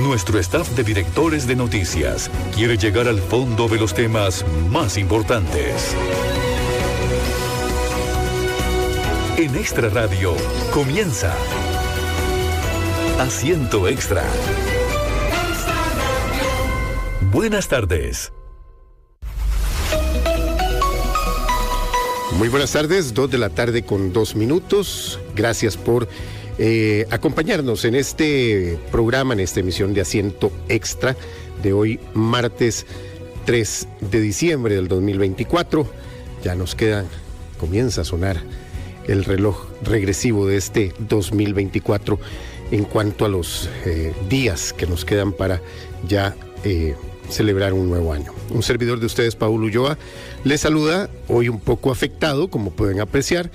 Nuestro staff de directores de noticias quiere llegar al fondo de los temas más importantes. En Extra Radio comienza Asiento Extra. Buenas tardes. Muy buenas tardes, 2:00 con 2 minutos. Gracias por acompañarnos en este programa, en esta emisión de Asiento Extra de hoy, martes 3 de diciembre del 2024. Ya nos comienza a sonar el reloj regresivo de este 2024 en cuanto a los días que nos quedan para ya celebrar un nuevo año. Un servidor de ustedes, Paul Ulloa, les saluda, hoy un poco afectado, como pueden apreciar.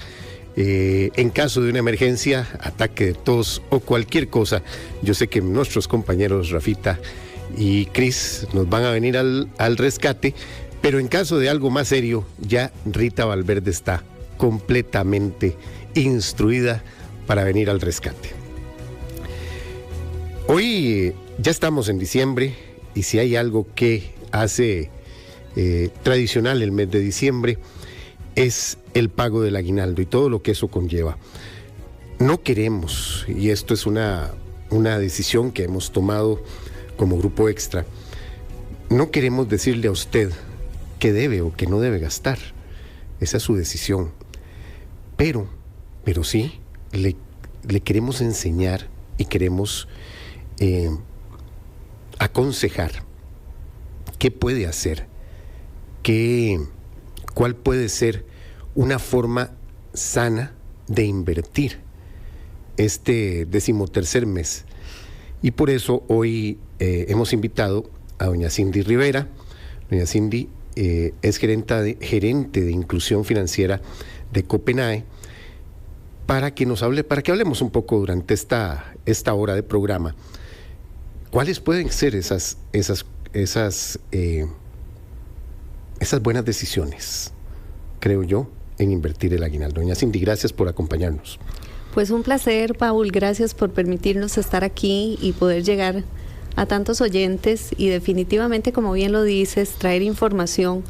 En caso de una emergencia, ataque de tos o cualquier cosa, yo sé que nuestros compañeros Rafita y Cris nos van a venir al rescate, pero en caso de algo más serio, ya Rita Valverde está completamente instruida para venir al rescate. Hoy ya estamos en diciembre, y si hay algo que hace tradicional el mes de diciembre, es el pago del aguinaldo y todo lo que eso conlleva. No queremos, y esto es una decisión que hemos tomado como Grupo Extra, no queremos decirle a usted qué debe o qué no debe gastar. Esa es su decisión. Pero sí, le queremos enseñar y queremos aconsejar qué puede hacer, cuál puede ser una forma sana de invertir este 13º mes. Y por eso hoy hemos invitado a doña Cindy Rivera. Doña Cindy es gerente de inclusión financiera de Copenae, para que hablemos un poco durante esta hora de programa. ¿Cuáles pueden ser esas buenas decisiones, creo yo, en invertir el aguinaldo? Doña Cindy, gracias por acompañarnos. Pues un placer, Paul, gracias por permitirnos estar aquí y poder llegar a tantos oyentes y definitivamente, como bien lo dices, traer información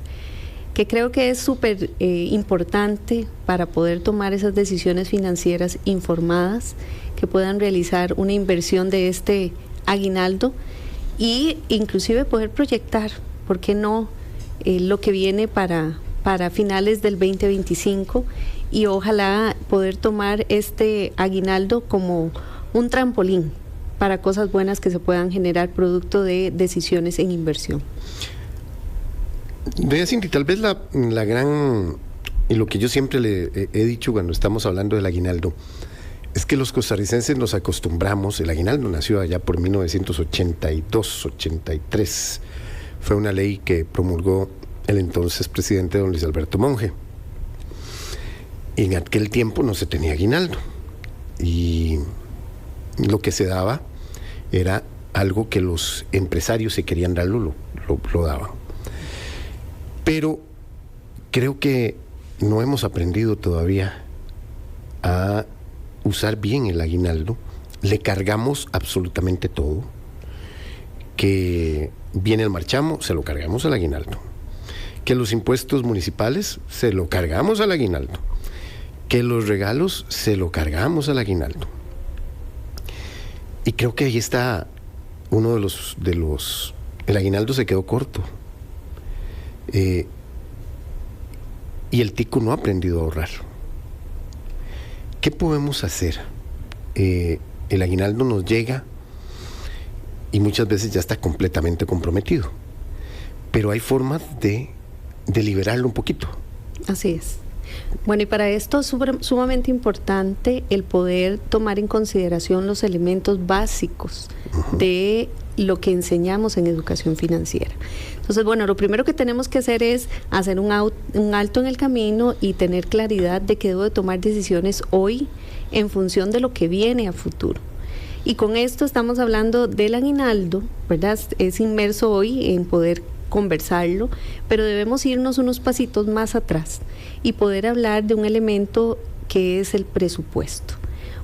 que creo que es súper importante para poder tomar esas decisiones financieras informadas, que puedan realizar una inversión de este aguinaldo y inclusive poder proyectar, ¿por qué no?, lo que viene para finales del 2025, y ojalá poder tomar este aguinaldo como un trampolín para cosas buenas que se puedan generar producto de decisiones en inversión. Doña Cindy, tal vez la gran, y lo que yo siempre le he dicho cuando estamos hablando del aguinaldo, es que los costarricenses nos acostumbramos. El aguinaldo nació allá por 1982-83. Fue una ley que promulgó el entonces presidente don Luis Alberto Monge. Y en aquel tiempo no se tenía aguinaldo. Y lo que se daba era algo que los empresarios, si querían darlo, lo daban. Pero creo que no hemos aprendido todavía a usar bien el aguinaldo. Le cargamos absolutamente todo. Que viene el marchamo, se lo cargamos al aguinaldo. Que los impuestos municipales, se lo cargamos al aguinaldo. Que los regalos, se lo cargamos al aguinaldo. Y creo que ahí está uno de los el aguinaldo se quedó corto. Y el tico no ha aprendido a ahorrar. ¿Qué podemos hacer? El aguinaldo nos llega y muchas veces ya está completamente comprometido, pero hay formas de liberarlo un poquito. Así es. Bueno, y para esto es sumamente importante el poder tomar en consideración los elementos básicos de lo que enseñamos en educación financiera. Entonces, bueno, lo primero que tenemos que hacer es hacer un alto en el camino y tener claridad de que debo de tomar decisiones hoy en función de lo que viene a futuro. Y con esto estamos hablando del aguinaldo, ¿verdad? Es inmerso hoy en poder conversarlo, pero debemos irnos unos pasitos más atrás y poder hablar de un elemento que es el presupuesto.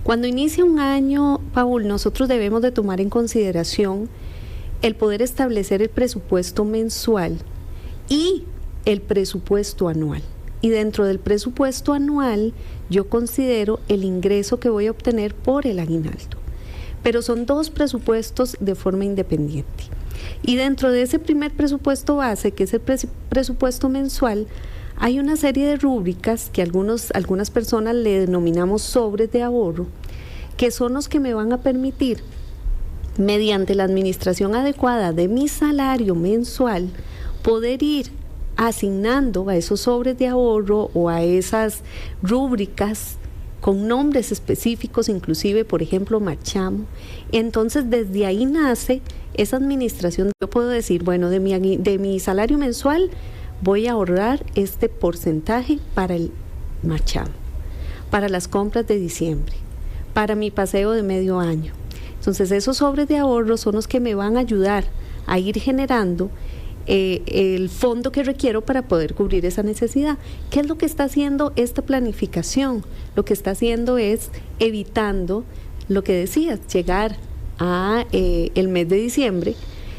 Cuando inicia un año, Paul, nosotros debemos de tomar en consideración el poder establecer el presupuesto mensual y el presupuesto anual. Y dentro del presupuesto anual yo considero el ingreso que voy a obtener por el aguinaldo. Pero son dos presupuestos de forma independiente. Y dentro de ese primer presupuesto base, que es el presupuesto mensual, hay una serie de rúbricas que algunas personas le denominamos sobres de ahorro, que son los que me van a permitir, mediante la administración adecuada de mi salario mensual, poder ir asignando a esos sobres de ahorro o a esas rúbricas con nombres específicos, inclusive, por ejemplo, marchamo. Entonces, desde ahí nace esa administración. Yo puedo decir, bueno, de mi salario mensual voy a ahorrar este porcentaje para el marchamo, para las compras de diciembre, para mi paseo de medio año. Entonces, esos sobres de ahorro son los que me van a ayudar a ir generando el fondo que requiero para poder cubrir esa necesidad. ¿Qué es lo que está haciendo esta planificación? Lo que está haciendo es evitando lo que decías, llegar a el mes de diciembre,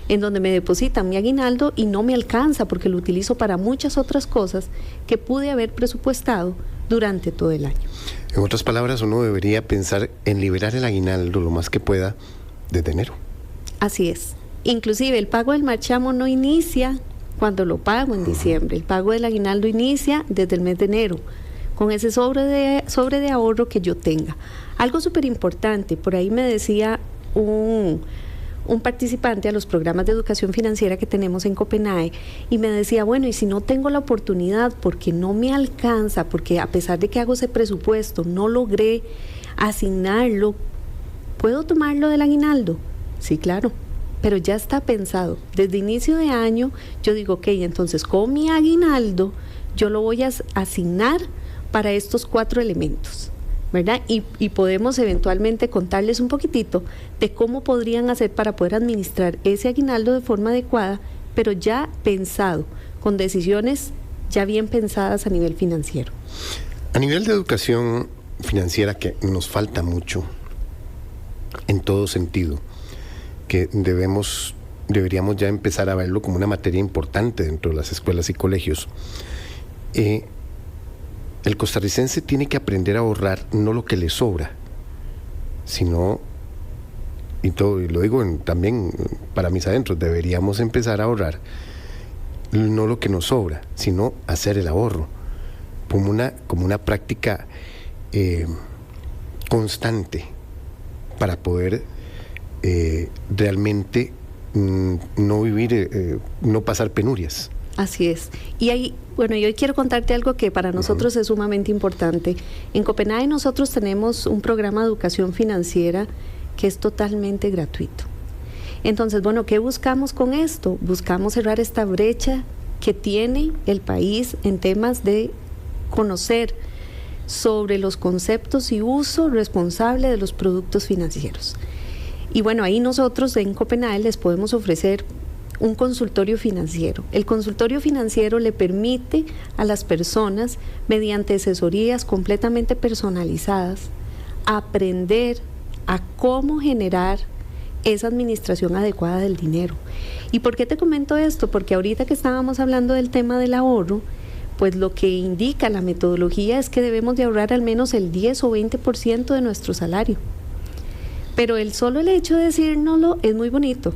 en donde me depositan mi aguinaldo y no me alcanza porque lo utilizo para muchas otras cosas que pude haber presupuestado durante todo el año. En otras palabras, uno debería pensar en liberar el aguinaldo lo más que pueda desde enero. Así es. Inclusive el pago del marchamo no inicia cuando lo pago en diciembre. El pago del aguinaldo inicia desde el mes de enero, con ese sobre de ahorro que yo tenga. Algo súper importante, por ahí me decía un participante a los programas de educación financiera que tenemos en Copenhague, y me decía, bueno, y si no tengo la oportunidad porque no me alcanza, porque a pesar de que hago ese presupuesto no logré asignarlo, ¿puedo tomarlo del aguinaldo? Sí, claro, pero ya está pensado. Desde inicio de año yo digo, ok, entonces con mi aguinaldo yo lo voy a asignar para estos 4 elementos, ¿verdad? Y podemos eventualmente contarles un poquitito de cómo podrían hacer para poder administrar ese aguinaldo de forma adecuada, pero ya pensado, con decisiones ya bien pensadas a nivel financiero. A nivel de educación financiera, que nos falta mucho en todo sentido, que deberíamos ya empezar a verlo como una materia importante dentro de las escuelas y colegios. El costarricense tiene que aprender a ahorrar no lo que le sobra, sino, y lo digo también para mis adentros, deberíamos empezar a ahorrar no lo que nos sobra, sino hacer el ahorro como una práctica constante para poder realmente no vivir, no pasar penurias. Así es. Y ahí, bueno, yo quiero contarte algo que para nosotros es sumamente importante. En Copenhague nosotros tenemos un programa de educación financiera que es totalmente gratuito. Entonces, bueno, ¿qué buscamos con esto? Buscamos cerrar esta brecha que tiene el país en temas de conocer sobre los conceptos y uso responsable de los productos financieros. Y bueno, ahí nosotros en Copenhague les podemos ofrecer un consultorio financiero. El consultorio financiero le permite a las personas, mediante asesorías completamente personalizadas, aprender a cómo generar esa administración adecuada del dinero. ¿Y por qué te comento esto? Porque ahorita que estábamos hablando del tema del ahorro, pues lo que indica la metodología es que debemos de ahorrar al menos el 10 o 20% de nuestro salario. Pero el hecho de decírnoslo es muy bonito.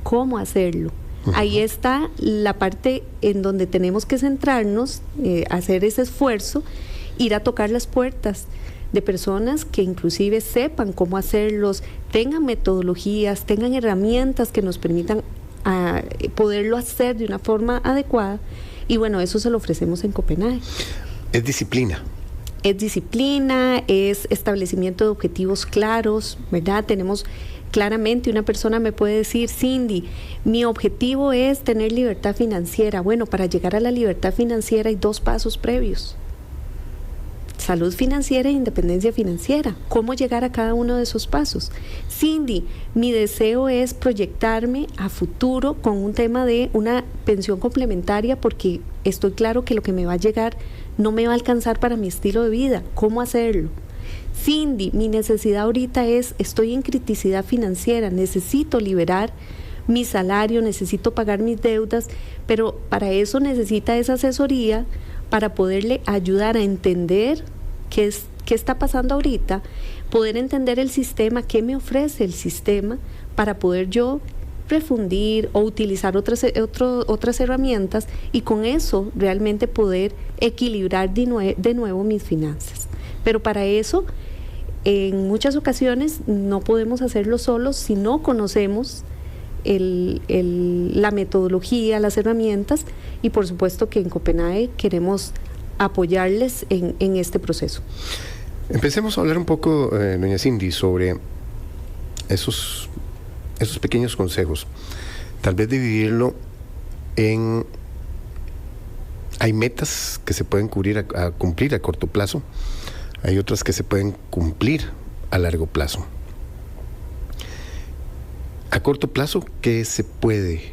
¿Cómo hacerlo? Ahí está la parte en donde tenemos que centrarnos, hacer ese esfuerzo, ir a tocar las puertas de personas que inclusive sepan cómo hacerlos, tengan metodologías, tengan herramientas que nos permitan poderlo hacer de una forma adecuada. Y bueno, eso se lo ofrecemos en Copenhague. Es disciplina. Es disciplina, es establecimiento de objetivos claros, ¿verdad? Tenemos claramente, una persona me puede decir, Cindy, mi objetivo es tener libertad financiera. Bueno, para llegar a la libertad financiera hay 2 pasos previos: salud financiera e independencia financiera. ¿Cómo llegar a cada uno de esos pasos? Cindy, mi deseo es proyectarme a futuro con un tema de una pensión complementaria porque estoy claro que lo que me va a llegar no me va a alcanzar para mi estilo de vida. ¿Cómo hacerlo? Cindy, mi necesidad ahorita estoy en criticidad financiera, necesito liberar mi salario, necesito pagar mis deudas, pero para eso necesita esa asesoría para poderle ayudar a entender qué está pasando ahorita, poder entender el sistema, qué me ofrece el sistema para poder yo refundir o utilizar otras herramientas y con eso realmente poder equilibrar de nuevo mis finanzas. Pero para eso, en muchas ocasiones no podemos hacerlo solos si no conocemos la metodología, las herramientas, y por supuesto que en Copenhague queremos apoyarles en este proceso. Empecemos a hablar un poco, doña Cindy, sobre esos pequeños consejos. Tal vez dividirlo en... Hay metas que se pueden cumplir a corto plazo, hay otras que se pueden cumplir a largo plazo. A corto plazo, ¿qué se puede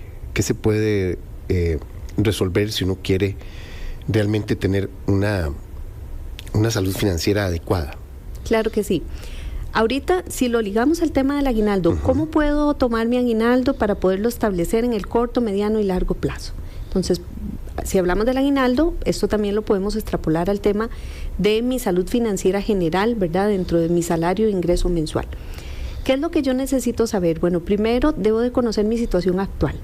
resolver si uno quiere realmente tener una salud financiera adecuada? Claro que sí. Ahorita, si lo ligamos al tema del aguinaldo, ¿cómo puedo tomar mi aguinaldo para poderlo establecer en el corto, mediano y largo plazo? Entonces, si hablamos del aguinaldo, esto también lo podemos extrapolar al tema de mi salud financiera general, ¿verdad? Dentro de mi salario e ingreso mensual. ¿Qué es lo que yo necesito saber? Bueno, primero debo de conocer mi situación actual.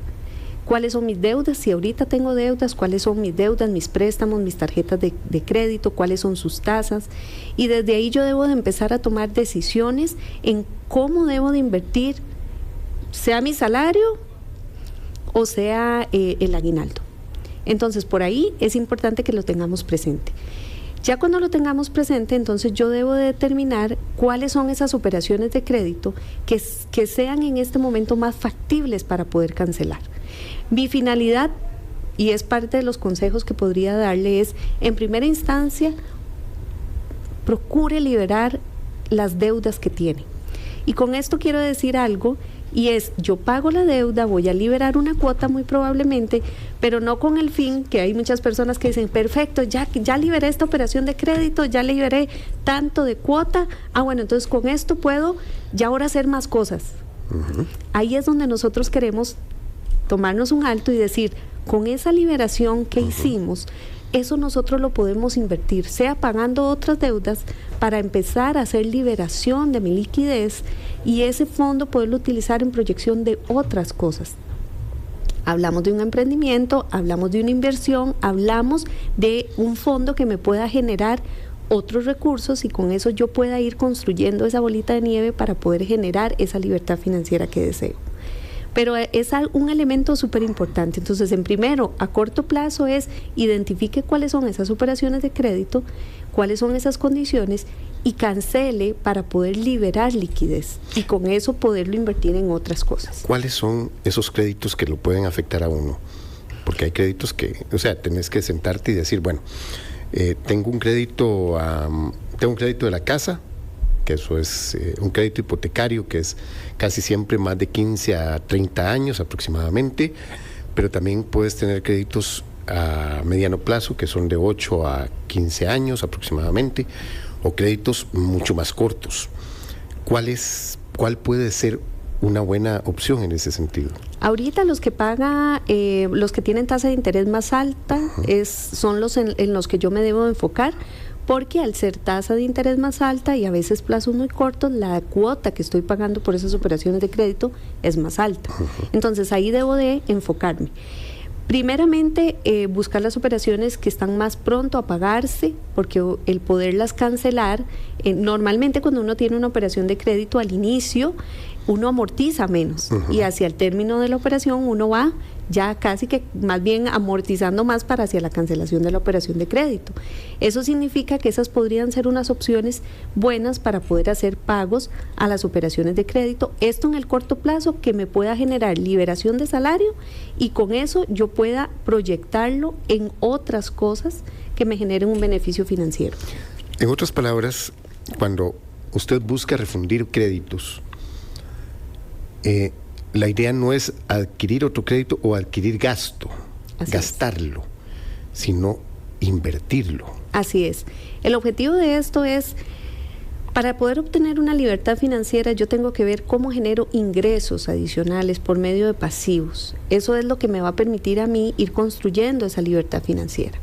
¿Cuáles son mis deudas? Si ahorita tengo deudas, ¿cuáles son mis deudas, mis préstamos, mis tarjetas de crédito? ¿Cuáles son sus tasas? Y desde ahí yo debo de empezar a tomar decisiones en cómo debo de invertir, sea mi salario o sea el aguinaldo. Entonces, por ahí es importante que lo tengamos presente. Ya cuando lo tengamos presente, entonces yo debo de determinar cuáles son esas operaciones de crédito que sean en este momento más factibles para poder cancelar. Mi finalidad, y es parte de los consejos que podría darle, es, en primera instancia, procure liberar las deudas que tiene. Y con esto quiero decir algo, y es, yo pago la deuda, voy a liberar una cuota muy probablemente, pero no con el fin, que hay muchas personas que dicen, perfecto, ya liberé esta operación de crédito, ya liberé tanto de cuota, bueno, entonces con esto puedo ya ahora hacer más cosas. Ahí es donde nosotros queremos tomarnos un alto y decir, con esa liberación que hicimos, eso nosotros lo podemos invertir, sea pagando otras deudas para empezar a hacer liberación de mi liquidez y ese fondo poderlo utilizar en proyección de otras cosas. Hablamos de un emprendimiento, hablamos de una inversión, hablamos de un fondo que me pueda generar otros recursos y con eso yo pueda ir construyendo esa bolita de nieve para poder generar esa libertad financiera que deseo. Pero es un elemento súper importante. Entonces, en primero, a corto plazo es identifique cuáles son esas operaciones de crédito, cuáles son esas condiciones y cancele para poder liberar liquidez y con eso poderlo invertir en otras cosas. ¿Cuáles son esos créditos que lo pueden afectar a uno? Porque hay créditos que, tenés que sentarte y decir, bueno, tengo un crédito de la casa, que eso es un crédito hipotecario que es casi siempre más de 15 a 30 años aproximadamente, pero también puedes tener créditos a mediano plazo que son de 8 a 15 años aproximadamente, o créditos mucho más cortos. ¿Cuál puede ser una buena opción en ese sentido? Ahorita los que pagan, los que tienen tasa de interés más alta, son los en los que yo me debo enfocar, porque al ser tasa de interés más alta y a veces plazos muy cortos, la cuota que estoy pagando por esas operaciones de crédito es más alta. Entonces ahí debo de enfocarme. Primeramente, buscar las operaciones que están más pronto a pagarse, porque el poderlas cancelar, normalmente cuando uno tiene una operación de crédito al inicio, uno amortiza menos y hacia el término de la operación uno va ya casi que más bien amortizando más para hacia la cancelación de la operación de crédito. Eso significa que esas podrían ser unas opciones buenas para poder hacer pagos a las operaciones de crédito. Esto en el corto plazo que me pueda generar liberación de salario y con eso yo pueda proyectarlo en otras cosas que me generen un beneficio financiero. En otras palabras, cuando usted busca refundir créditos, la idea no es adquirir otro crédito o adquirir gastarlo, sino invertirlo. Así es. El objetivo de esto es, Para poder obtener una libertad financiera, yo tengo que ver cómo genero ingresos adicionales por medio de pasivos. Eso es lo que me va a permitir a mí ir construyendo esa libertad financiera.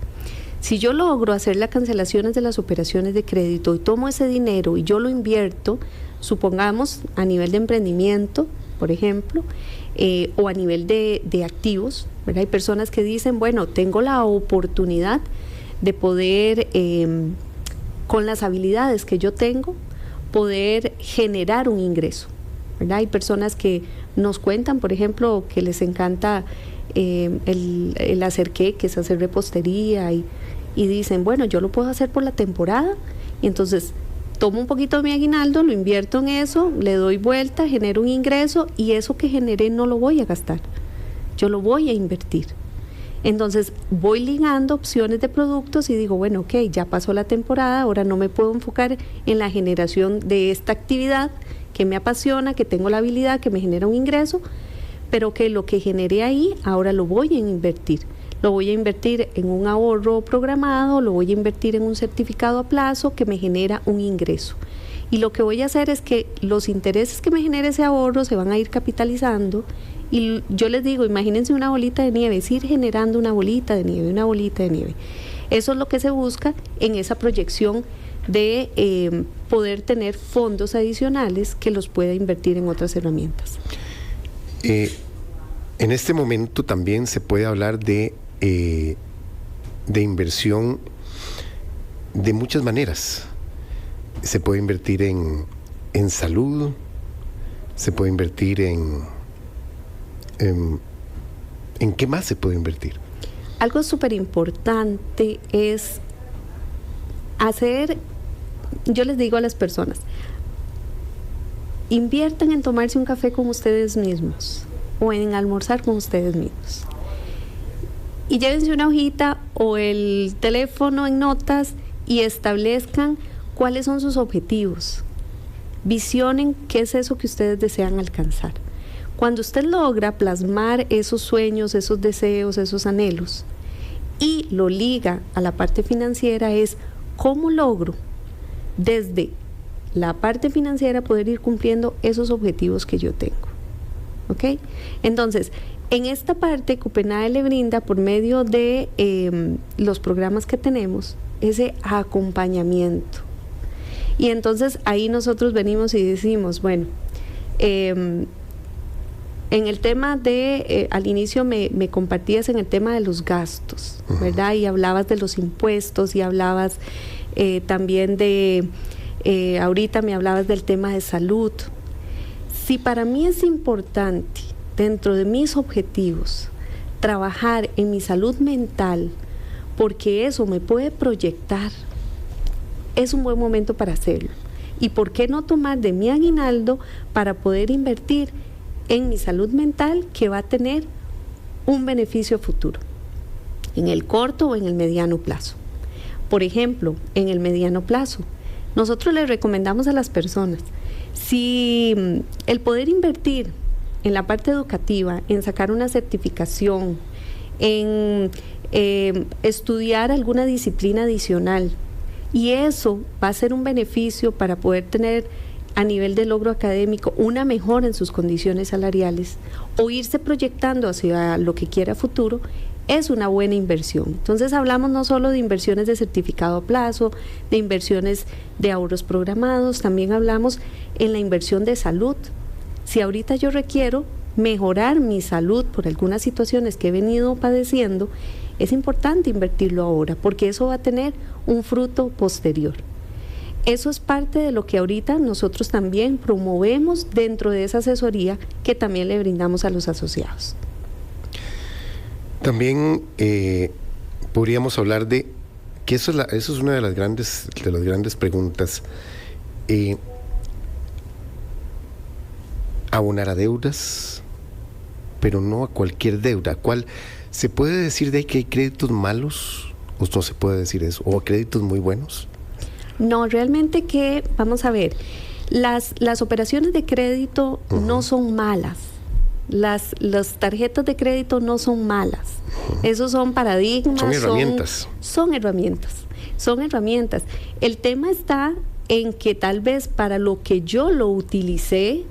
Si yo logro hacer las cancelaciones de las operaciones de crédito y tomo ese dinero y yo lo invierto, supongamos a nivel de emprendimiento, por ejemplo, o a nivel de activos, ¿verdad? Hay personas que dicen, bueno, tengo la oportunidad de poder, con las habilidades que yo tengo, poder generar un ingreso, ¿verdad? Hay personas que nos cuentan, por ejemplo, que les encanta el hacer queques, hacer repostería y dicen, bueno, yo lo puedo hacer por la temporada y entonces tomo un poquito de mi aguinaldo, lo invierto en eso, le doy vuelta, genero un ingreso y eso que generé no lo voy a gastar, yo lo voy a invertir. Entonces voy ligando opciones de productos y digo, bueno, ok, ya pasó la temporada, ahora no me puedo enfocar en la generación de esta actividad que me apasiona, que tengo la habilidad, que me genera un ingreso, pero que lo que generé ahí ahora lo voy a invertir. Lo voy a invertir en un ahorro programado, lo voy a invertir en un certificado a plazo que me genera un ingreso. Y lo que voy a hacer es que los intereses que me genere ese ahorro se van a ir capitalizando. Y yo les digo, imagínense una bolita de nieve, es ir generando una bolita de nieve, una bolita de nieve. Eso es lo que se busca en esa proyección de poder tener fondos adicionales que los pueda invertir en otras herramientas. En este momento también se puede hablar de inversión de muchas maneras. Se puede invertir en salud, se puede invertir ¿en qué más se puede invertir? Algo súper importante es hacer, yo les digo a las personas, inviertan en tomarse un café con ustedes mismos o en almorzar con ustedes mismos. Y llévense una hojita o el teléfono en notas y establezcan cuáles son sus objetivos. Visionen qué es eso que ustedes desean alcanzar. Cuando usted logra plasmar esos sueños, esos deseos, esos anhelos y lo liga a la parte financiera, es cómo logro desde la parte financiera poder ir cumpliendo esos objetivos que yo tengo. ¿Ok? Entonces, en esta parte Copenae le brinda por medio de los programas que tenemos ese acompañamiento. Y entonces ahí nosotros venimos y decimos, bueno, en el tema de, al inicio me compartías en el tema de los gastos, ¿verdad? Y hablabas de los impuestos y hablabas también de, ahorita me hablabas del tema de salud. Si para mí es importante, dentro de mis objetivos, trabajar en mi salud mental, porque eso me puede proyectar, es un buen momento para hacerlo. ¿Y por qué no tomar de mi aguinaldo para poder invertir en mi salud mental que va a tener un beneficio futuro, en el corto o en el mediano plazo? Por ejemplo, en el mediano plazo, nosotros les recomendamos a las personas, si el poder invertir en la parte educativa, en sacar una certificación, en estudiar alguna disciplina adicional, y eso va a ser un beneficio para poder tener a nivel de logro académico una mejora en sus condiciones salariales o irse proyectando hacia lo que quiera futuro, es una buena inversión. Entonces hablamos no solo de inversiones de certificado a plazo, de inversiones de ahorros programados, también hablamos en la inversión de salud. Si ahorita yo requiero mejorar mi salud por algunas situaciones que he venido padeciendo, es importante invertirlo ahora porque eso va a tener un fruto posterior. Eso es parte de lo que ahorita nosotros también promovemos dentro de esa asesoría que también le brindamos a los asociados. También podríamos hablar de que eso es una de las grandes preguntas. Abonar a deudas, pero no a cualquier deuda. ¿Cuál se puede decir de ahí que hay créditos malos? ¿O no se puede decir eso? ¿O créditos muy buenos? No, realmente que, vamos a ver, las operaciones de crédito no son malas. Las tarjetas de crédito no son malas. Esos son paradigmas. Son herramientas. Son herramientas. El tema está en que tal vez para lo que yo lo utilicé,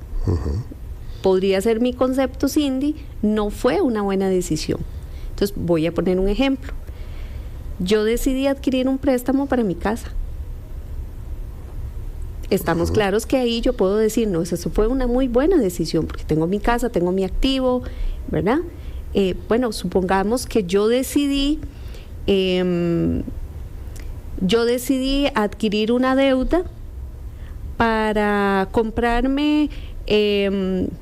podría ser mi concepto, Cindy, no fue una buena decisión. Entonces voy a poner un ejemplo. Yo decidí adquirir un préstamo para mi casa. Estamos claros que ahí yo puedo decir, no, eso fue una muy buena decisión, porque tengo mi casa, tengo mi activo, ¿verdad? Bueno, supongamos que yo decidí adquirir una deuda para comprarme un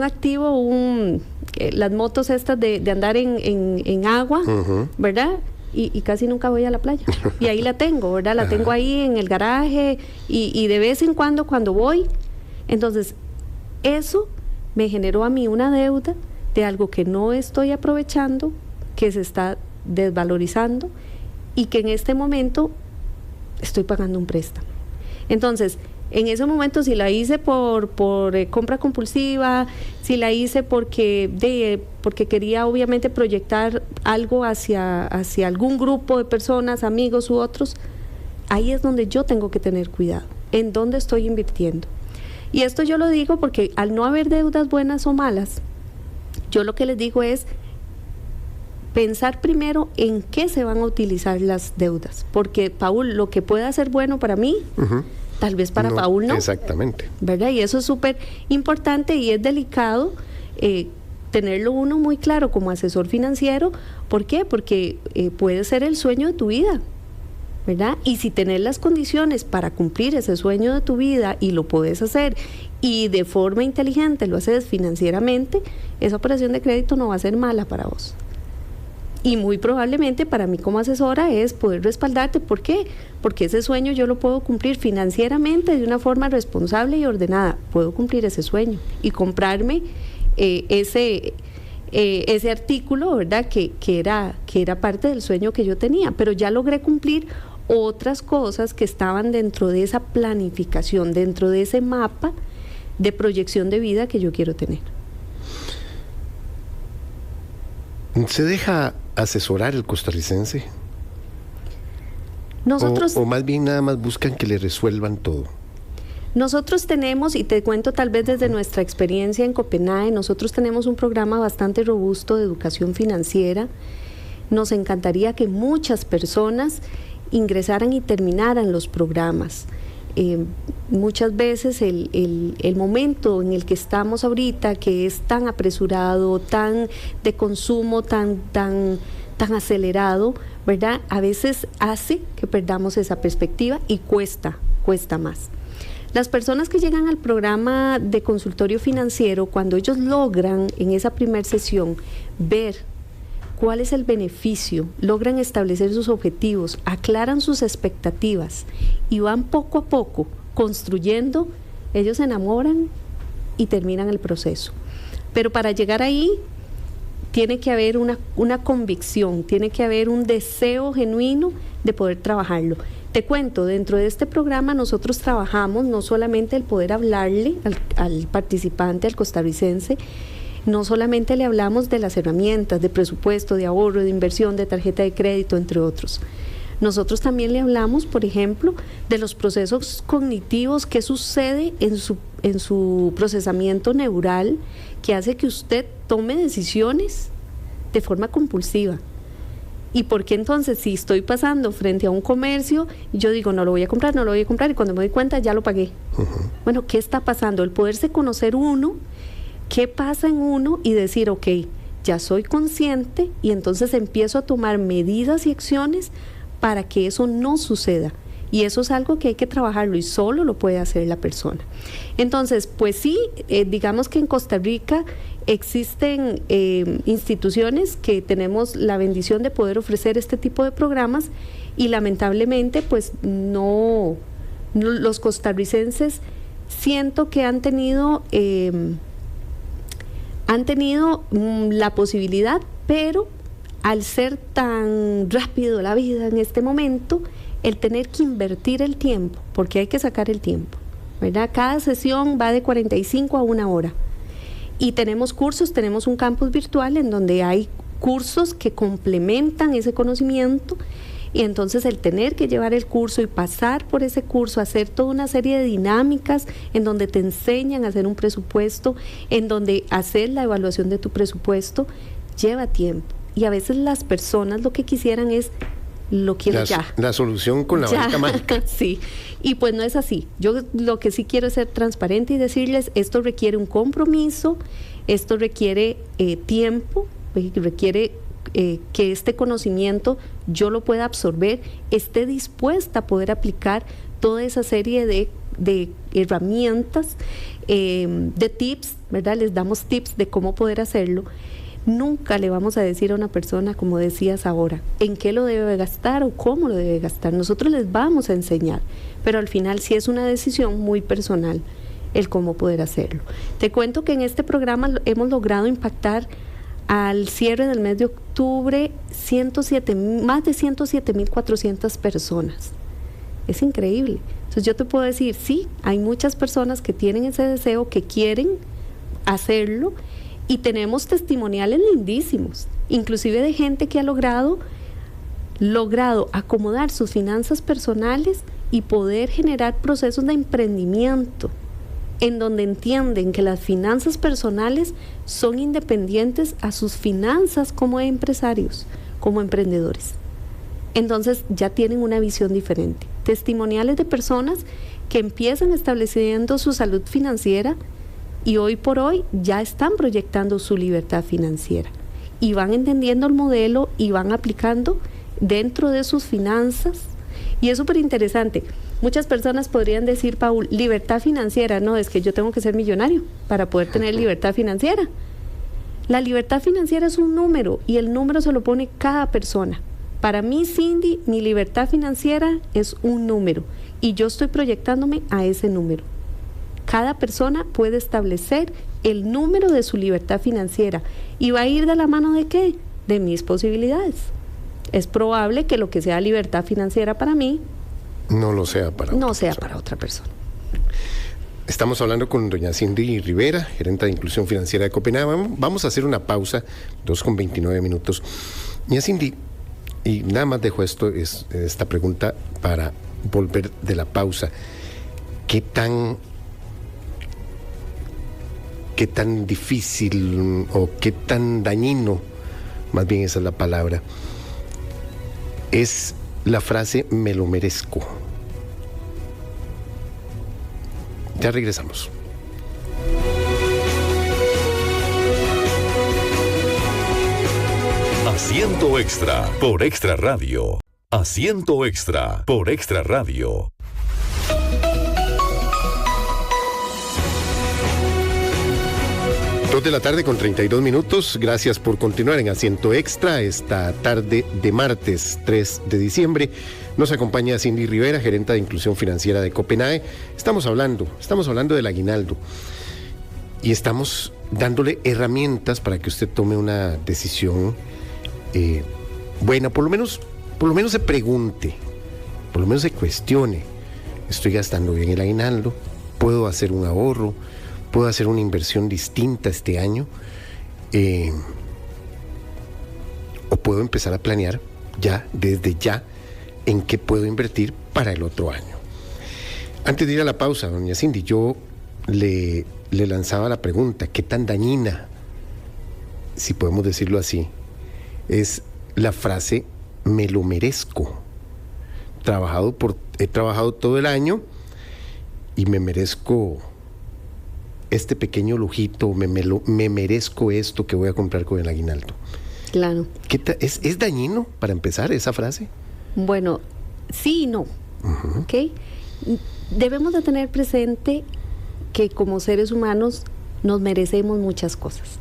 activo, las motos estas de andar en agua, ¿verdad? Y casi nunca voy a la playa. Y ahí la tengo, ¿verdad? La tengo ahí en el garaje y de vez en cuando voy. Entonces, eso me generó a mí una deuda de algo que no estoy aprovechando, que se está desvalorizando y que en este momento estoy pagando un préstamo. Entonces, en ese momento, si la hice por compra compulsiva, si la hice porque quería obviamente proyectar algo hacia algún grupo de personas, amigos u otros, ahí es donde yo tengo que tener cuidado, en dónde estoy invirtiendo. Y esto yo lo digo porque al no haber deudas buenas o malas, yo lo que les digo es pensar primero en qué se van a utilizar las deudas, porque Paul, lo que pueda ser bueno para mí, tal vez para Paul no. Exactamente. ¿Verdad? Y eso es súper importante y es delicado tenerlo uno muy claro como asesor financiero. ¿Por qué? Porque puede ser el sueño de tu vida, ¿verdad? Y si tenés las condiciones para cumplir ese sueño de tu vida y lo puedes hacer y de forma inteligente lo haces financieramente, esa operación de crédito no va a ser mala para vos. Y muy probablemente para mí como asesora es poder respaldarte. ¿Por qué? Porque ese sueño yo lo puedo cumplir financieramente de una forma responsable y ordenada. Puedo cumplir ese sueño y comprarme ese artículo, ¿verdad? Que era parte del sueño que yo tenía, pero ya logré cumplir otras cosas que estaban dentro de esa planificación, dentro de ese mapa de proyección de vida que yo quiero tener. ¿Se deja asesorar el costarricense? Nosotros, o más bien nada más buscan que le resuelvan todo. Nosotros tenemos, y te cuento tal vez desde nuestra experiencia en Copenhague, nosotros tenemos un programa bastante robusto de educación financiera. Nos encantaría que muchas personas ingresaran y terminaran los programas. Muchas veces el momento en el que estamos ahorita, que es tan apresurado, tan de consumo, tan acelerado, ¿verdad? A veces hace que perdamos esa perspectiva y cuesta más. Las personas que llegan al programa de consultorio financiero, cuando ellos logran en esa primera sesión ver cuál es el beneficio, logran establecer sus objetivos, aclaran sus expectativas y van poco a poco construyendo, ellos se enamoran y terminan el proceso. Pero para llegar ahí tiene que haber una convicción, tiene que haber un deseo genuino de poder trabajarlo. Te cuento, dentro de este programa nosotros trabajamos no solamente el poder hablarle al participante, al costarricense, no solamente le hablamos de las herramientas, de presupuesto, de ahorro, de inversión, de tarjeta de crédito, entre otros. Nosotros también le hablamos, por ejemplo, de los procesos cognitivos que sucede en su procesamiento neural, que hace que usted tome decisiones de forma compulsiva. ¿Y por qué entonces, si estoy pasando frente a un comercio, yo digo, no lo voy a comprar, y cuando me doy cuenta ya lo pagué? Bueno, ¿qué está pasando? El poderse conocer uno, qué pasa en uno y decir, ok, ya soy consciente y entonces empiezo a tomar medidas y acciones para que eso no suceda. Y eso es algo que hay que trabajarlo y solo lo puede hacer la persona. Entonces, pues sí, digamos que en Costa Rica existen instituciones que tenemos la bendición de poder ofrecer este tipo de programas y lamentablemente pues no los costarricenses siento que han tenido la posibilidad, pero al ser tan rápido la vida en este momento, el tener que invertir el tiempo, porque hay que sacar el tiempo, ¿verdad? Cada sesión va de 45 a 1 hora. Y tenemos cursos, tenemos un campus virtual en donde hay cursos que complementan ese conocimiento Y entonces el tener que llevar el curso y pasar por ese curso, hacer toda una serie de dinámicas en donde te enseñan a hacer un presupuesto, en donde hacer la evaluación de tu presupuesto, lleva tiempo. Y a veces las personas lo que quisieran es, lo quiero ya. La solución con la varita mágica. Sí, y pues no es así. Yo lo que sí quiero es ser transparente y decirles, esto requiere un compromiso, esto requiere tiempo, requiere que este conocimiento yo lo pueda absorber, esté dispuesta a poder aplicar toda esa serie de herramientas, de tips, ¿verdad? Les damos tips de cómo poder hacerlo. Nunca le vamos a decir a una persona, como decías ahora, en qué lo debe gastar o cómo lo debe gastar. Nosotros les vamos a enseñar, pero al final sí es una decisión muy personal el cómo poder hacerlo. Te cuento que en este programa hemos logrado impactar al cierre del mes de octubre más de 107,400 personas. Es increíble. Entonces yo te puedo decir, sí, hay muchas personas que tienen ese deseo, que quieren hacerlo, y tenemos testimoniales lindísimos, inclusive de gente que ha logrado acomodar sus finanzas personales y poder generar procesos de emprendimiento en donde entienden que las finanzas personales son independientes a sus finanzas como empresarios, como emprendedores. Entonces ya tienen una visión diferente. Testimoniales de personas que empiezan estableciendo su salud financiera y hoy por hoy ya están proyectando su libertad financiera y van entendiendo el modelo y van aplicando dentro de sus finanzas. Y es súper interesante. Muchas personas podrían decir, Paul, libertad financiera. No, es que yo tengo que ser millonario para poder tener libertad financiera. La libertad financiera es un número y el número se lo pone cada persona. Para mí, Cindy, mi libertad financiera es un número y yo estoy proyectándome a ese número. Cada persona puede establecer el número de su libertad financiera y va a ir de la mano ¿de qué? De mis posibilidades. Es probable que lo que sea libertad financiera para mí no lo sea para otra persona. Estamos hablando con doña Cindy Rivera, gerente de Inclusión Financiera de Copenhague. Vamos a hacer una pausa, 2:29. Doña Cindy, y nada más dejo esta pregunta para volver de la pausa. ¿Qué tan difícil o qué tan dañino, más bien esa es la palabra, es la frase "me lo merezco"? Ya regresamos. Asiento Extra por Extra Radio. Asiento Extra por Extra Radio. Dos de la tarde con 32 minutos. Gracias por continuar en Asiento Extra esta tarde de martes 3 de diciembre. Nos acompaña Cindy Rivera, gerente de Inclusión Financiera de Copenhague. Estamos hablando del aguinaldo y estamos dándole herramientas para que usted tome una decisión buena. Por lo menos se pregunte, por lo menos se cuestione: ¿estoy gastando bien el aguinaldo? ¿Puedo hacer un ahorro? ¿Puedo hacer una inversión distinta este año? ¿O puedo empezar a planear desde ya en qué puedo invertir para el otro año? Antes de ir a la pausa, doña Cindy, yo le lanzaba la pregunta: ¿qué tan dañina, si podemos decirlo así, es la frase "me lo merezco"? He trabajado todo el año y me merezco este pequeño lujito, me merezco esto que voy a comprar con el aguinaldo. Claro. ¿Es dañino para empezar esa frase? Bueno, sí y no. Uh-huh. ¿Okay? Debemos de tener presente que como seres humanos nos merecemos muchas cosas.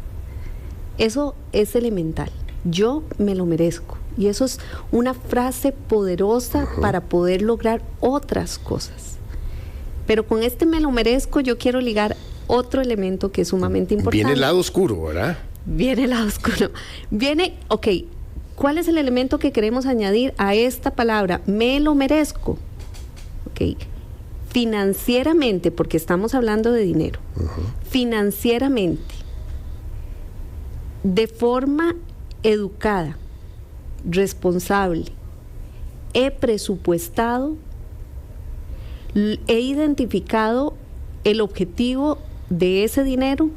Eso es elemental. Yo me lo merezco. Y eso es una frase poderosa para poder lograr otras cosas. Pero con este "me lo merezco" yo quiero ligar otro elemento que es sumamente importante. Viene el lado oscuro, ¿verdad? Viene el lado oscuro. ¿Cuál es el elemento que queremos añadir a esta palabra? Me lo merezco. Financieramente, porque estamos hablando de dinero. Uh-huh. Financieramente, de forma educada, responsable he presupuestado, he identificado el objetivo de ese dinero.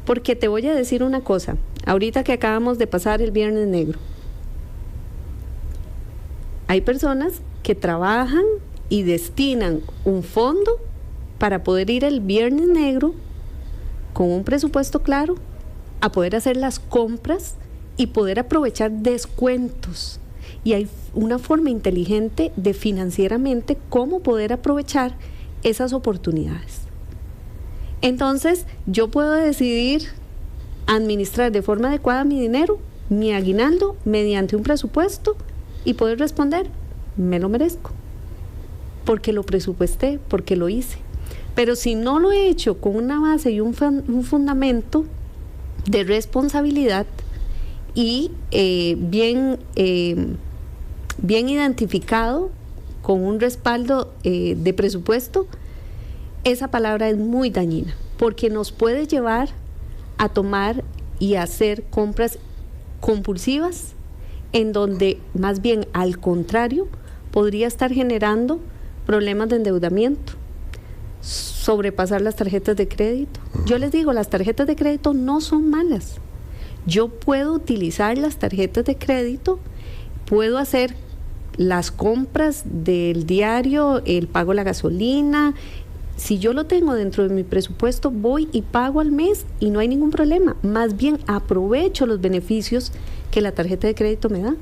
Porque te voy a decir una cosa, ahorita que acabamos de pasar el Viernes Negro, hay personas que trabajan y destinan un fondo para poder ir el Viernes Negro con un presupuesto claro a poder hacer las compras y poder aprovechar descuentos. Y hay una forma inteligente de financieramente cómo poder aprovechar esas oportunidades. Entonces, yo puedo decidir administrar de forma adecuada mi dinero, mi aguinaldo, mediante un presupuesto y poder responder, me lo merezco, porque lo presupuesté, porque lo hice. Pero si no lo he hecho con una base y un fundamento de responsabilidad y bien identificado, con un respaldo de presupuesto, esa palabra es muy dañina, porque nos puede llevar a tomar y hacer compras compulsivas, en donde más bien al contrario podría estar generando problemas de endeudamiento, sobrepasar las tarjetas de crédito. Yo les digo, las tarjetas de crédito no son malas. Yo puedo utilizar las tarjetas de crédito, puedo hacer las compras del diario, el pago de la gasolina. Si yo lo tengo dentro de mi presupuesto, voy y pago al mes y no hay ningún problema. Más bien aprovecho los beneficios que la tarjeta de crédito me da.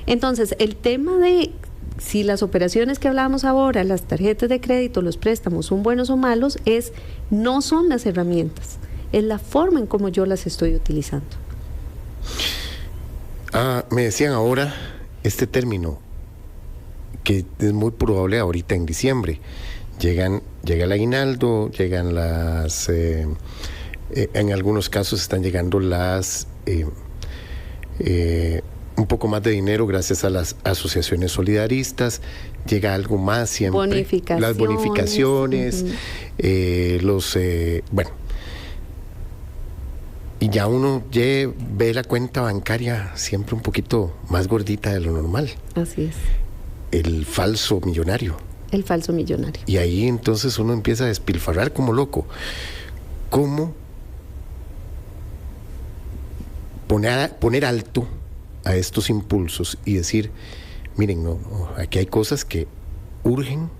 Entonces, el tema de si las operaciones que hablábamos ahora, las tarjetas de crédito, los préstamos, son buenos o malos, no son las herramientas, es la forma en cómo yo las estoy utilizando. Me decían ahora este término, que es muy probable ahorita en diciembre. Llega el aguinaldo, llegan las... en algunos casos están llegando las... un poco más de dinero gracias a las asociaciones solidaristas, llega algo más siempre, las bonificaciones, bueno, y ya uno ve la cuenta bancaria siempre un poquito más gordita de lo normal. Así es. El falso millonario. El falso millonario. Y ahí entonces uno empieza a despilfarrar como loco. ¿Cómo poner alto a estos impulsos y decir, miren, no, aquí hay cosas que urgen,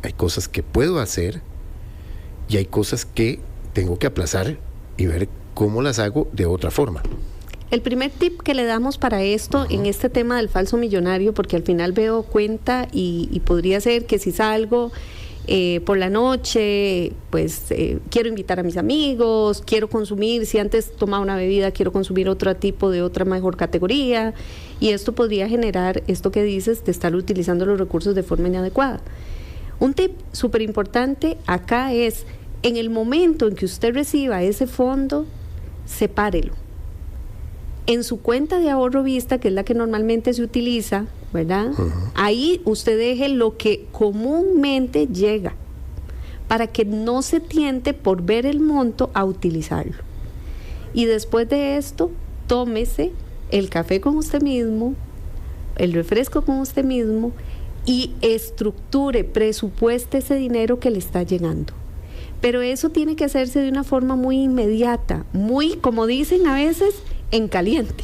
hay cosas que puedo hacer y hay cosas que tengo que aplazar y ver cómo las hago de otra forma? El primer tip que le damos para esto, en este tema del falso millonario, porque al final veo cuenta y podría ser que si salgo por la noche, pues quiero invitar a mis amigos, quiero consumir, si antes tomaba una bebida, quiero consumir otro tipo de otra mejor categoría, y esto podría generar esto que dices de estar utilizando los recursos de forma inadecuada. Un tip súper importante acá es, en el momento en que usted reciba ese fondo, sepárelo. En su cuenta de ahorro vista, que es la que normalmente se utiliza, ¿verdad? Ahí usted deje lo que comúnmente llega, para que no se tiente por ver el monto a utilizarlo. Y después de esto, tómese el café con usted mismo, el refresco con usted mismo, y estructure, presupueste ese dinero que le está llegando. Pero eso tiene que hacerse de una forma muy inmediata, muy, como dicen a veces, en caliente.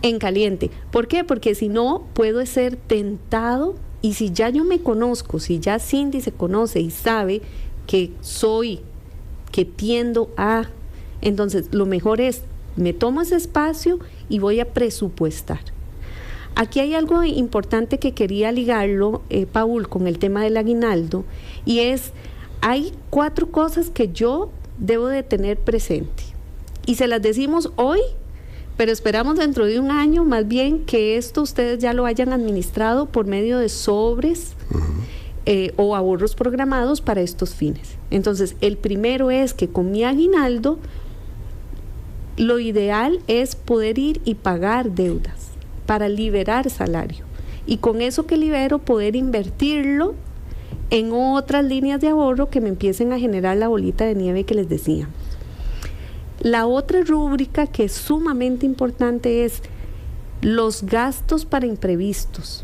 En caliente. ¿Por qué? Porque si no, puedo ser tentado, y si ya yo me conozco, si ya Cindy se conoce y sabe que tiendo a, entonces lo mejor es, me tomo ese espacio y voy a presupuestar. Aquí hay algo importante que quería ligarlo, Paul, con el tema del aguinaldo, y es, hay 4 cosas que yo debo de tener presente. Y se las decimos hoy, pero esperamos dentro de un año más bien que esto ustedes ya lo hayan administrado por medio de sobres o ahorros programados para estos fines. Entonces, el primero es que con mi aguinaldo, lo ideal es poder ir y pagar deudas para liberar salario. Y con eso que libero, poder invertirlo en otras líneas de ahorro que me empiecen a generar la bolita de nieve que les decía. La otra rúbrica que es sumamente importante es Los gastos para imprevistos.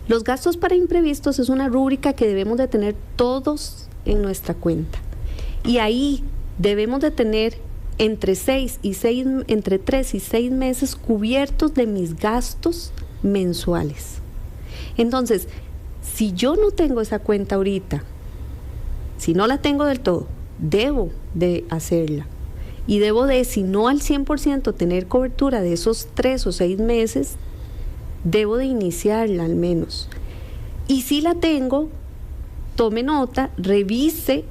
Los gastos para imprevistos es una rúbrica que debemos de tener todos en nuestra cuenta. Y ahí debemos de tener entre 3 y 6 meses cubiertos de mis gastos mensuales. Entonces, si yo no tengo esa cuenta ahorita, si no la tengo del todo, debo de hacerla. Y debo de, si no al 100%, tener cobertura de esos 3 o 6 meses, debo de iniciarla al menos. Y si la tengo, tome nota, revise,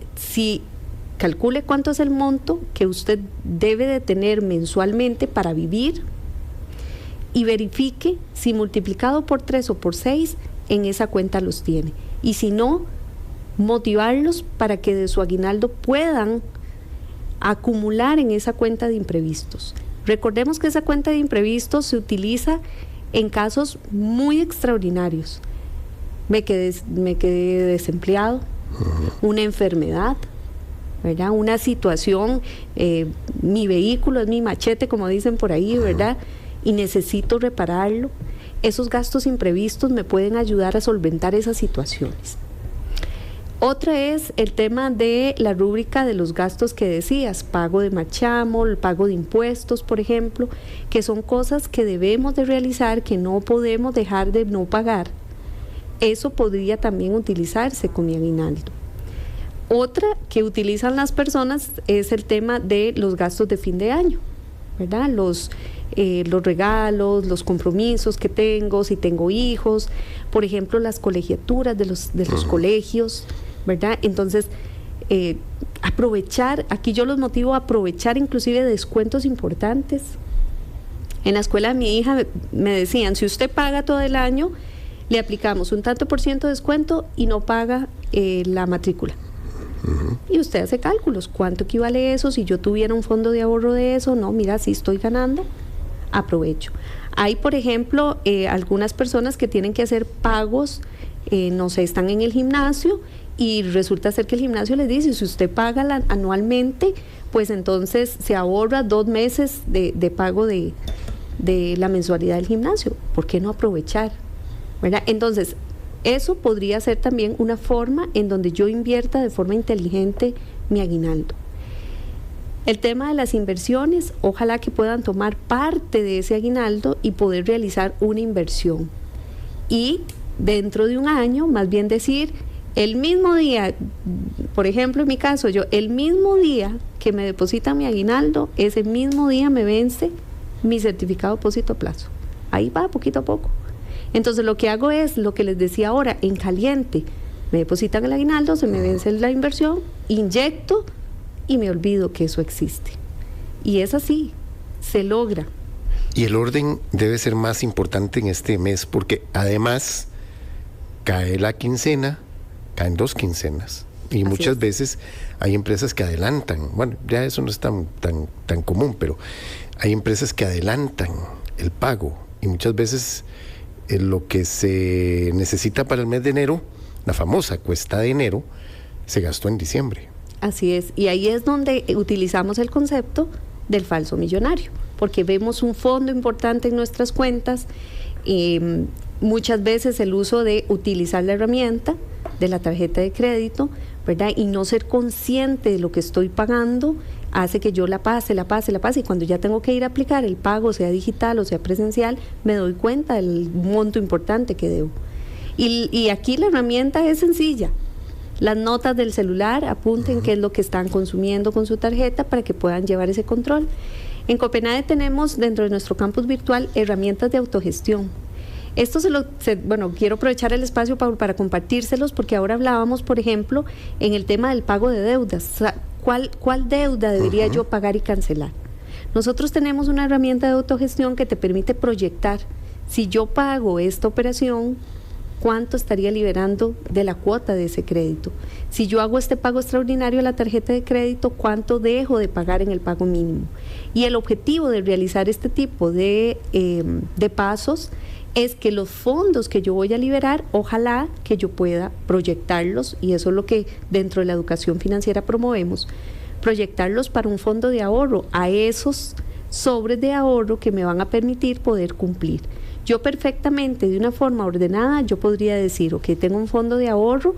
calcule cuánto es el monto que usted debe de tener mensualmente para vivir y verifique si multiplicado por 3 o por 6 en esa cuenta los tiene. Y si no, motivarlos para que de su aguinaldo puedan acumular en esa cuenta de imprevistos. Recordemos que esa cuenta de imprevistos se utiliza en casos muy extraordinarios. Me quedé desempleado, una enfermedad, ¿verdad? Una situación, mi vehículo es mi machete, como dicen por ahí, ¿verdad? Y necesito repararlo. Esos gastos imprevistos me pueden ayudar a solventar esas situaciones. Otra es el tema de la rúbrica de los gastos que decías, pago de marchamo, el pago de impuestos, por ejemplo, que son cosas que debemos de realizar, que no podemos dejar de no pagar. Eso podría también utilizarse con mi aguinaldo. Otra que utilizan las personas es el tema de los gastos de fin de año, ¿verdad? Los regalos, los compromisos que tengo, si tengo hijos, por ejemplo, las colegiaturas de los colegios, ¿verdad? Entonces, aprovechar, aquí yo los motivo a aprovechar inclusive descuentos importantes. En la escuela de mi hija me decían, si usted paga todo el año, le aplicamos un tanto por ciento de descuento y no paga la matrícula. Y usted hace cálculos, ¿cuánto equivale eso? Si yo tuviera un fondo de ahorro de eso, no, mira, si estoy ganando, aprovecho. Hay, por ejemplo, algunas personas que tienen que hacer pagos, no sé, están en el gimnasio y resulta ser que el gimnasio les dice, si usted paga anualmente, pues entonces se ahorra 2 meses de pago de la mensualidad del gimnasio. ¿Por qué no aprovechar? ¿Verdad? Entonces, eso podría ser también una forma en donde yo invierta de forma inteligente mi aguinaldo. El tema de las inversiones, ojalá que puedan tomar parte de ese aguinaldo y poder realizar una inversión. Y dentro de un año, más bien decir, el mismo día, por ejemplo en mi caso, el mismo día que me depositan mi aguinaldo, ese mismo día me vence mi certificado de depósito a plazo. Ahí va, poquito a poco. Entonces lo que hago es lo que les decía ahora, en caliente. Me depositan el aguinaldo, se me vence la inversión, inyecto y me olvido que eso existe. Y es así, se logra. Y el orden debe ser más importante en este mes porque además cae la quincena, caen 2 quincenas. Y muchas veces hay empresas que adelantan, bueno, ya eso no es tan común, pero hay empresas que adelantan el pago y muchas veces lo que se necesita para el mes de enero, la famosa cuesta de enero, se gastó en diciembre. Así es, y ahí es donde utilizamos el concepto del falso millonario, porque vemos un fondo importante en nuestras cuentas, muchas veces el uso de utilizar la herramienta de la tarjeta de crédito, ¿verdad? Y no ser consciente de lo que estoy pagando hace que yo la pase, y cuando ya tengo que ir a aplicar el pago, sea digital o sea presencial, me doy cuenta del monto importante que debo. Y aquí la herramienta es sencilla. Las notas del celular, apunten qué es lo que están consumiendo con su tarjeta para que puedan llevar ese control. En Copenhague tenemos dentro de nuestro campus virtual herramientas de autogestión. Esto quiero aprovechar el espacio, Paul, para compartírselos, porque ahora hablábamos, por ejemplo, en el tema del pago de deudas. O sea, ¿cuál deuda debería yo pagar y cancelar? Nosotros tenemos una herramienta de autogestión que te permite proyectar, si yo pago esta operación, ¿cuánto estaría liberando de la cuota de ese crédito? Si yo hago este pago extraordinario a la tarjeta de crédito, ¿cuánto dejo de pagar en el pago mínimo? Y el objetivo de realizar este tipo de pasos es que los fondos que yo voy a liberar, ojalá que yo pueda proyectarlos, y eso es lo que dentro de la educación financiera promovemos, proyectarlos para un fondo de ahorro a esos sobres de ahorro que me van a permitir poder cumplir. Yo perfectamente, de una forma ordenada, yo podría decir, ok, tengo un fondo de ahorro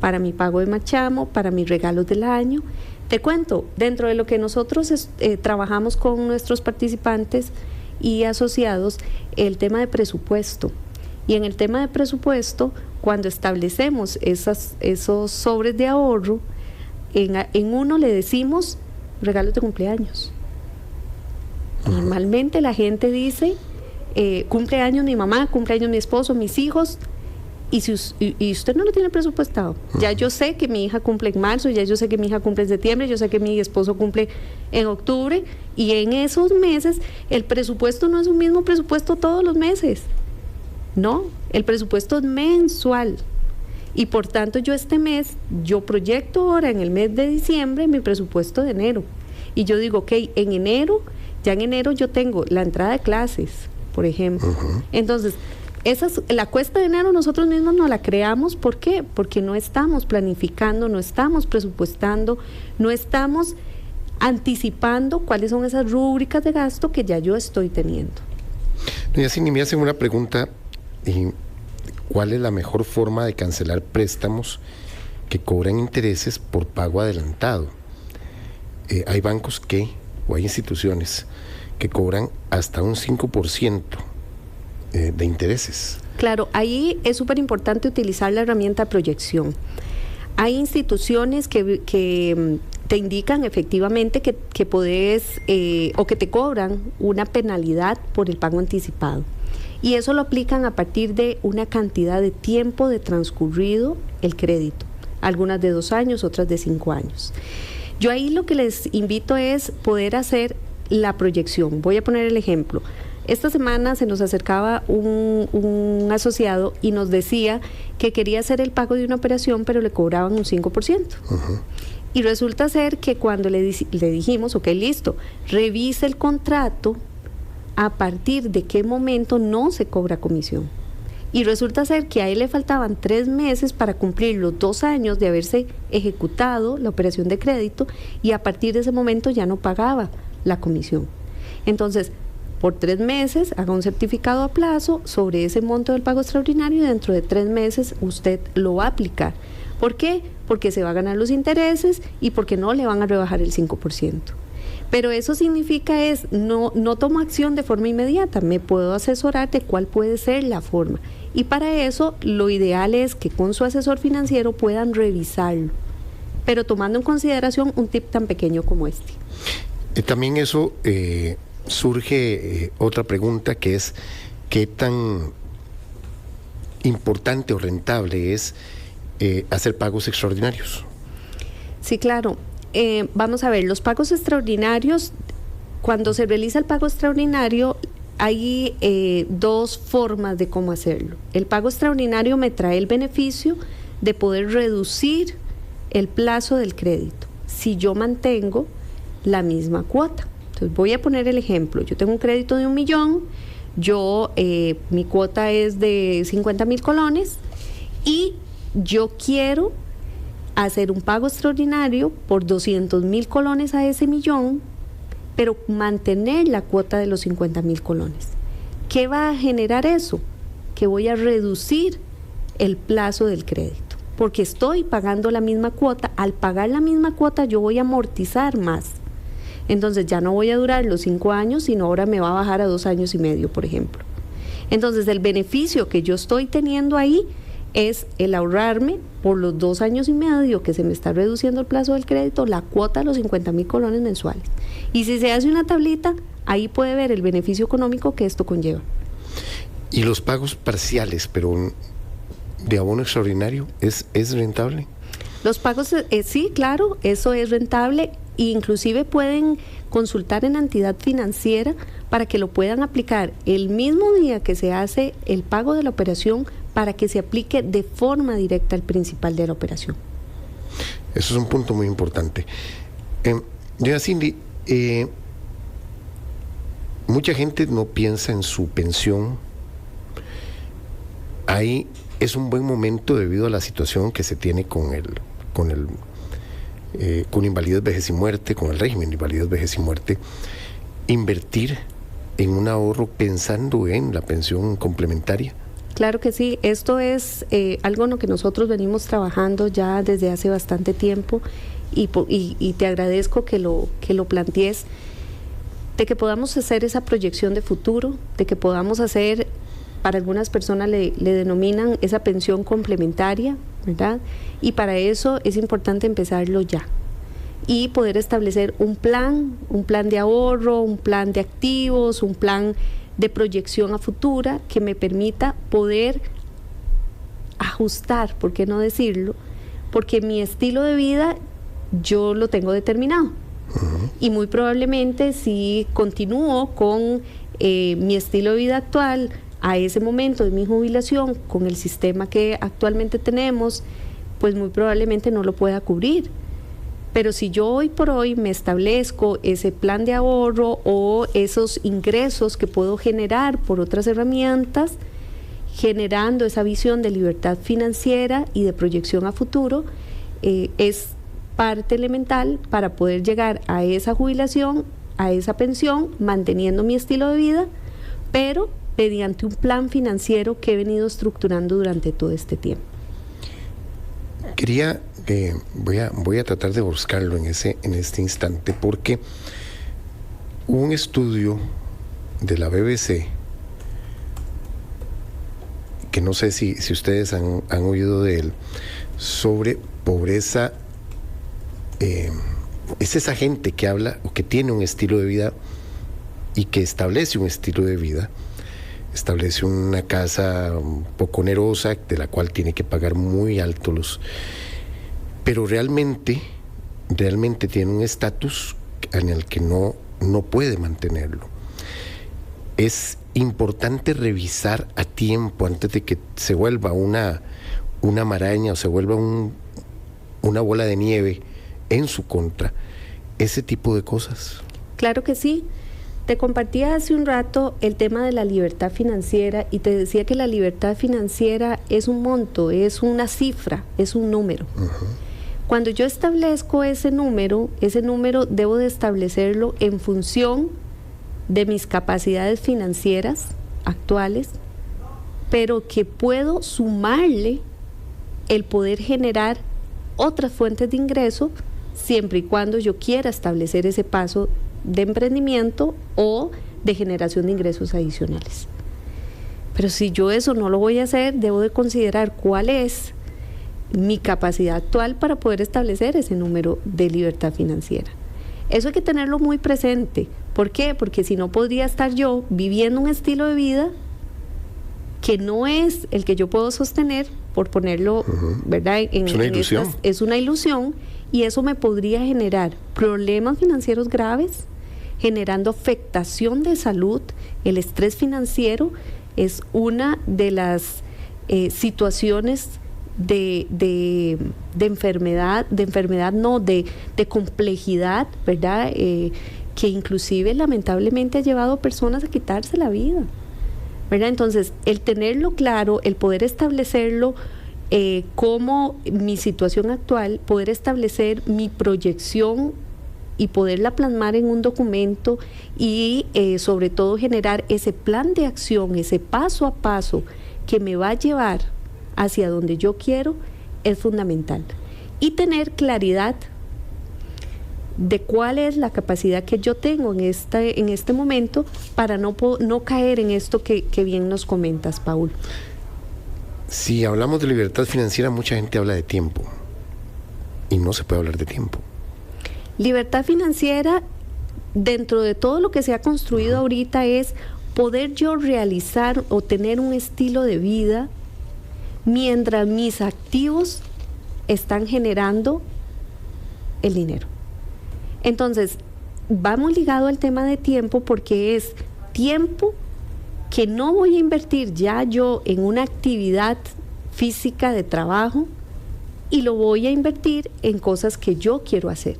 para mi pago de machamo, para mis regalos del año. Te cuento, dentro de lo que nosotros trabajamos con nuestros participantes y asociados, el tema de presupuesto. Y en el tema de presupuesto, cuando establecemos esos sobres de ahorro, en uno le decimos regalos de cumpleaños. Normalmente la gente dice, cumpleaños mi mamá, cumpleaños mi esposo, mis hijos, y usted no lo tiene presupuestado. Ya yo sé que mi hija cumple en marzo, ya yo sé que mi hija cumple en septiembre, yo sé que mi esposo cumple en octubre, y en esos meses el presupuesto no es un mismo presupuesto todos los meses. No, el presupuesto es mensual. Y por tanto yo este mes, yo proyecto ahora en el mes de diciembre mi presupuesto de enero. Y yo digo, ok, en enero yo tengo la entrada de clases, por ejemplo. Entonces, la cuesta de enero nosotros mismos no la creamos. ¿Por qué? Porque no estamos planificando, no estamos presupuestando, no estamos anticipando cuáles son esas rúbricas de gasto que ya yo estoy teniendo. Doña Cindy, me hacen una pregunta, ¿cuál es la mejor forma de cancelar préstamos que cobran intereses por pago adelantado? Hay bancos o hay instituciones que cobran hasta un 5% de intereses. Claro, ahí es súper importante utilizar la herramienta de proyección. Hay instituciones que te indican efectivamente que podés o que te cobran una penalidad por el pago anticipado. Y eso lo aplican a partir de una cantidad de tiempo de transcurrido el crédito. Algunas de 2 años, otras de 5 años. Yo ahí lo que les invito es poder hacer la proyección. Voy a poner el ejemplo. Esta semana se nos acercaba un asociado y nos decía que quería hacer el pago de una operación, pero le cobraban un 5%. Y resulta ser que cuando le dijimos, ok, listo, revise el contrato, a partir de qué momento no se cobra comisión. Y resulta ser que a él le faltaban 3 meses para cumplir los 2 años de haberse ejecutado la operación de crédito, y a partir de ese momento ya no pagaba la comisión. Entonces, por 3 meses haga un certificado a plazo sobre ese monto del pago extraordinario, y dentro de 3 meses usted lo va a aplicar. ¿Por qué? Porque se va a ganar los intereses y porque no le van a rebajar el 5%. Pero eso significa no tomo acción de forma inmediata, me puedo asesorar de cuál puede ser la forma. Y para eso lo ideal es que con su asesor financiero puedan revisarlo, pero tomando en consideración un tip tan pequeño como este. También eso surge otra pregunta, que es ¿qué tan importante o rentable es hacer pagos extraordinarios? Sí, claro. Vamos a ver, los pagos extraordinarios, cuando se realiza el pago extraordinario, hay 2 formas de cómo hacerlo. El pago extraordinario me trae el beneficio de poder reducir el plazo del crédito si yo mantengo la misma cuota. Entonces voy a poner el ejemplo. Yo tengo un crédito de 1 millón, mi cuota es de 50,000 colones y yo quiero hacer un pago extraordinario por 200,000 colones a ese millón, pero mantener la cuota de los 50,000 colones. ¿Qué va a generar eso? Que voy a reducir el plazo del crédito, porque estoy pagando la misma cuota. Al pagar la misma cuota yo voy a amortizar más. Entonces ya no voy a durar los 5 años, sino ahora me va a bajar a 2 años y medio, por ejemplo. Entonces el beneficio que yo estoy teniendo ahí es el ahorrarme por los 2 años y medio que se me está reduciendo el plazo del crédito, la cuota de los 50,000 colones mensuales. Y si se hace una tablita, ahí puede ver el beneficio económico que esto conlleva. ¿Y los pagos parciales, pero de abono extraordinario, es rentable? Los pagos, sí, claro, eso es rentable. Inclusive pueden consultar en la entidad financiera para que lo puedan aplicar el mismo día que se hace el pago de la operación, para que se aplique de forma directa al principal de la operación. Eso es un punto muy importante. Doña Cindy, mucha gente no piensa en su pensión. Ahí es un buen momento debido a la situación que se tiene con invalidez, vejez y muerte, con el régimen de invalidez, vejez y muerte. invertir en un ahorro pensando en la pensión complementaria? Claro que sí, esto es algo en lo que nosotros venimos trabajando ya desde hace bastante tiempo y te agradezco que lo plantees, de que podamos hacer esa proyección de futuro, de que podamos hacer, para algunas personas le denominan esa pensión complementaria, ¿verdad? Y para eso es importante empezarlo ya y poder establecer un plan de ahorro, un plan de activos, un plan de proyección a futura que me permita poder ajustar, ¿por qué no decirlo? Porque mi estilo de vida yo lo tengo determinado. Y muy probablemente si continúo con mi estilo de vida actual a ese momento de mi jubilación, con el sistema que actualmente tenemos, pues muy probablemente no lo pueda cubrir. Pero si yo hoy por hoy me establezco ese plan de ahorro o esos ingresos que puedo generar por otras herramientas, generando esa visión de libertad financiera y de proyección a futuro, es parte elemental para poder llegar a esa jubilación, a esa pensión, manteniendo mi estilo de vida, pero mediante un plan financiero que he venido estructurando durante todo este tiempo. Quería, voy a tratar de buscarlo en este instante, porque hubo un estudio de la BBC, que no sé si ustedes han oído de él, sobre pobreza. Es esa gente que habla o que tiene un estilo de vida y que establece un estilo de vida, establece una casa un poco onerosa de la cual tiene que pagar muy alto pero realmente tiene un estatus en el que no puede mantenerlo. Es importante revisar a tiempo antes de que se vuelva una maraña o se vuelva una bola de nieve en su contra, ese tipo de cosas. Claro que sí. Te compartía hace un rato el tema de la libertad financiera y te decía que la libertad financiera es un monto, es una cifra, es un número. Cuando yo establezco ese número debo de establecerlo en función de mis capacidades financieras actuales, pero que puedo sumarle el poder generar otras fuentes de ingreso siempre y cuando yo quiera establecer ese paso de emprendimiento o de generación de ingresos adicionales. Pero si yo eso no lo voy a hacer, debo de considerar cuál es mi capacidad actual para poder establecer ese número de libertad financiera. Eso hay que tenerlo muy presente. ¿Por qué? Porque si no podría estar yo viviendo un estilo de vida que no es el que yo puedo sostener, por ponerlo, ¿verdad? Es una ilusión. Es una ilusión, y eso me podría generar problemas financieros graves, generando afectación de salud. El estrés financiero es una de las situaciones de enfermedad, de complejidad, ¿verdad? Que inclusive lamentablemente ha llevado a personas a quitarse la vida, ¿verdad? Entonces, el tenerlo claro, el poder establecerlo como mi situación actual, poder establecer mi proyección y poderla plasmar en un documento y sobre todo generar ese plan de acción, ese paso a paso que me va a llevar hacia donde yo quiero, es fundamental. Y tener claridad de cuál es la capacidad que yo tengo en este momento para no caer en esto que bien nos comentas, Paul. Si hablamos de libertad financiera, mucha gente habla de tiempo y no se puede hablar de tiempo. Libertad financiera, dentro de todo lo que se ha construido ahorita, es poder yo realizar o tener un estilo de vida mientras mis activos están generando el dinero. Entonces, vamos ligado al tema de tiempo, porque es tiempo que no voy a invertir ya yo en una actividad física de trabajo, y lo voy a invertir en cosas que yo quiero hacer.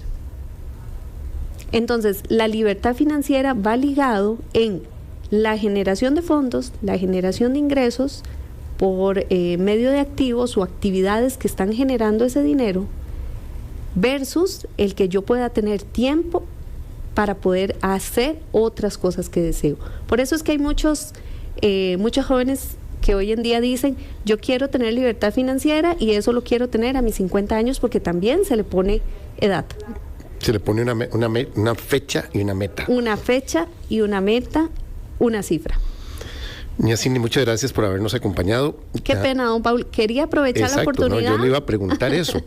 Entonces, la libertad financiera va ligado en la generación de fondos, la generación de ingresos por medio de activos o actividades que están generando ese dinero, versus el que yo pueda tener tiempo para poder hacer otras cosas que deseo. Por eso es que hay muchos jóvenes que hoy en día dicen, yo quiero tener libertad financiera y eso lo quiero tener a mis 50 años, porque también se le pone edad. Se le pone una fecha y una meta. Una fecha y una meta, una cifra. Doña Cindy, muchas gracias por habernos acompañado. Qué pena, don Paul. Quería aprovechar la oportunidad. No, yo le iba a preguntar eso.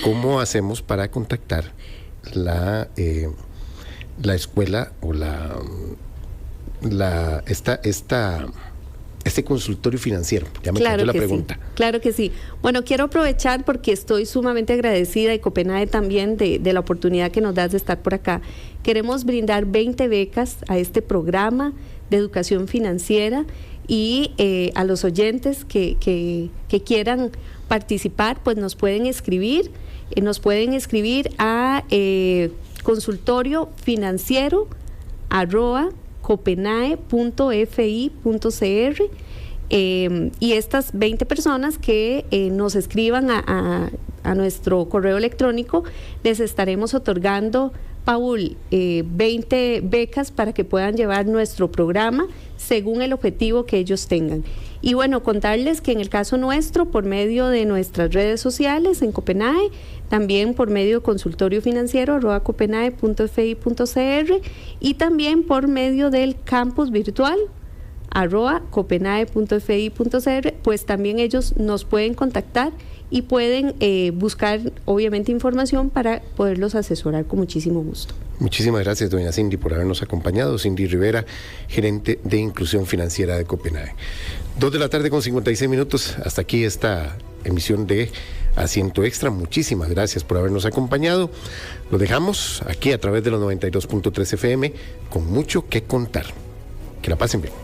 ¿Cómo hacemos para contactar la escuela o este consultorio financiero? Ya me claro cambió la que pregunta. Sí, claro que sí. Bueno, quiero aprovechar porque estoy sumamente agradecida y Copenae también de la oportunidad que nos das de estar por acá. Queremos brindar 20 becas a este programa de educación financiera y a los oyentes que quieran participar, pues nos pueden escribir a consultoriofinanciero@copenae.fi.cr. Y estas 20 personas que nos escriban a nuestro correo electrónico, les estaremos otorgando, Paul, 20 becas para que puedan llevar nuestro programa según el objetivo que ellos tengan. Y bueno, contarles que en el caso nuestro, por medio de nuestras redes sociales en Copenae, también por medio de consultorio financiero @copenae.fi.cr y también por medio del campus virtual @copenae.fi.cr, pues también ellos nos pueden contactar y pueden buscar obviamente información para poderlos asesorar con muchísimo gusto. Muchísimas gracias, doña Cindy, por habernos acompañado. Cindy Rivera, gerente de inclusión financiera de Copenae. 2:56 p.m. Hasta aquí esta emisión de Asiento Extra. Muchísimas gracias por habernos acompañado. Lo dejamos aquí a través de los 92.3 FM con mucho que contar. Que la pasen bien.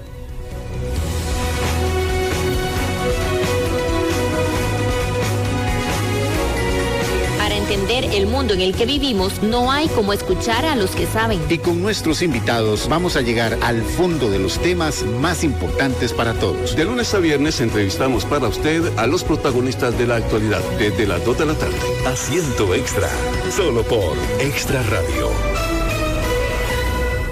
Entender el mundo en el que vivimos, no hay como escuchar a los que saben. Y con nuestros invitados vamos a llegar al fondo de los temas más importantes para todos. De lunes a viernes entrevistamos para usted a los protagonistas de la actualidad desde las 2 de la tarde. Asiento Extra, solo por Extra Radio.